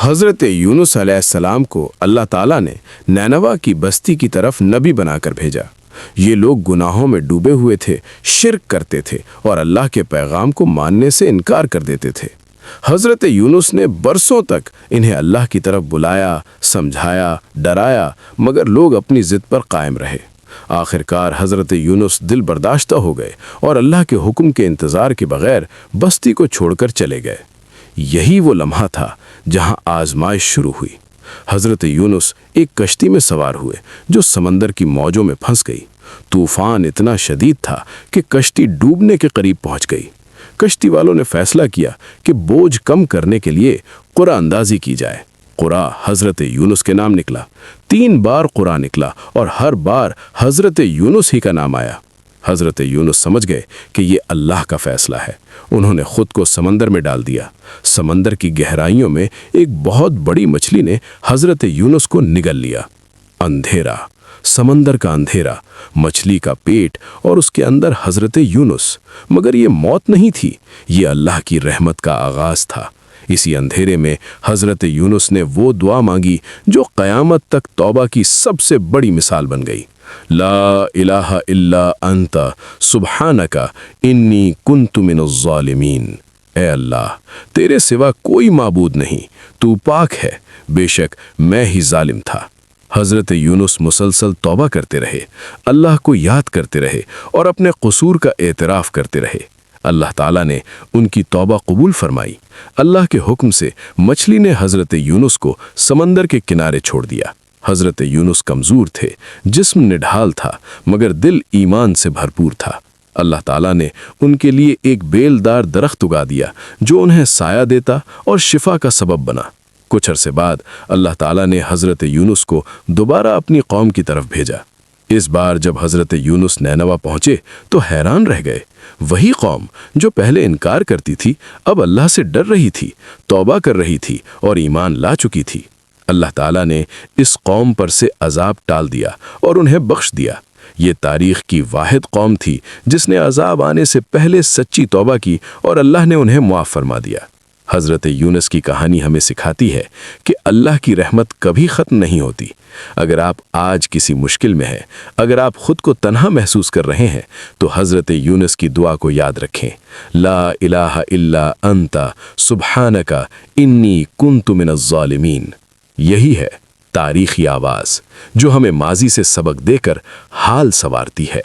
حضرت یونس علیہ السلام کو اللہ تعالیٰ نے نینوا کی بستی کی طرف نبی بنا کر بھیجا۔ یہ لوگ گناہوں میں ڈوبے ہوئے تھے، شرک کرتے تھے اور اللہ کے پیغام کو ماننے سے انکار کر دیتے تھے۔ حضرت یونس نے برسوں تک انہیں اللہ کی طرف بلایا، سمجھایا، ڈرایا، مگر لوگ اپنی ضد پر قائم رہے۔ آخرکار حضرت یونس دل برداشتہ ہو گئے اور اللہ کے حکم کے انتظار کے بغیر بستی کو چھوڑ کر چلے گئے۔ یہی وہ لمحہ تھا جہاں آزمائش شروع ہوئی۔ حضرت یونس ایک کشتی میں سوار ہوئے جو سمندر کی موجوں میں پھنس گئی۔ طوفان اتنا شدید تھا کہ کشتی ڈوبنے کے قریب پہنچ گئی۔ کشتی والوں نے فیصلہ کیا کہ بوجھ کم کرنے کے لیے قرعہ اندازی کی جائے۔ قرعہ حضرت یونس کے نام نکلا۔ 3 بار قرعہ نکلا اور ہر بار حضرت یونس ہی کا نام آیا۔ حضرت یونس سمجھ گئے کہ یہ اللہ کا فیصلہ ہے۔ انہوں نے خود کو سمندر میں ڈال دیا۔ سمندر کی گہرائیوں میں ایک بہت بڑی مچھلی نے حضرت یونس کو نگل لیا۔ اندھیرا، سمندر کا اندھیرا، مچھلی کا پیٹ اور اس کے اندر حضرت یونس۔ مگر یہ موت نہیں تھی، یہ اللہ کی رحمت کا آغاز تھا۔ اسی اندھیرے میں حضرت یونس نے وہ دعا مانگی جو قیامت تک توبہ کی سب سے بڑی مثال بن گئی۔ لا الہ الا انت سبحانک انی کنت من الظالمین۔ اے اللہ، تیرے سوا کوئی معبود نہیں، تو پاک ہے، بے شک میں ہی ظالم تھا۔ حضرت یونس مسلسل توبہ کرتے رہے، اللہ کو یاد کرتے رہے اور اپنے قصور کا اعتراف کرتے رہے۔ اللہ تعالیٰ نے ان کی توبہ قبول فرمائی۔ اللہ کے حکم سے مچھلی نے حضرت یونس کو سمندر کے کنارے چھوڑ دیا۔ حضرت یونس کمزور تھے، جسم نڈھال تھا، مگر دل ایمان سے بھرپور تھا۔ اللہ تعالیٰ نے ان کے لیے ایک بیلدار درخت اگا دیا جو انہیں سایہ دیتا اور شفا کا سبب بنا۔ کچھ عرصے بعد اللہ تعالیٰ نے حضرت یونس کو دوبارہ اپنی قوم کی طرف بھیجا۔ اس بار جب حضرت یونس نینوا پہنچے تو حیران رہ گئے۔ وہی قوم جو پہلے انکار کرتی تھی اب اللہ سے ڈر رہی تھی، توبہ کر رہی تھی اور ایمان لا چکی تھی۔ اللہ تعالیٰ نے اس قوم پر سے عذاب ٹال دیا اور انہیں بخش دیا۔ یہ تاریخ کی واحد قوم تھی جس نے عذاب آنے سے پہلے سچی توبہ کی اور اللہ نے انہیں معاف فرما دیا۔ حضرت یونس کی کہانی ہمیں سکھاتی ہے کہ اللہ کی رحمت کبھی ختم نہیں ہوتی۔ اگر آپ آج کسی مشکل میں ہیں، اگر آپ خود کو تنہا محسوس کر رہے ہیں تو حضرت یونس کی دعا کو یاد رکھیں۔ لا الہ الا انت سبحانک انی کنت من الظالمین۔ یہی ہے تاریخی آواز جو ہمیں ماضی سے سبق دے کر حال سنوارتی ہے۔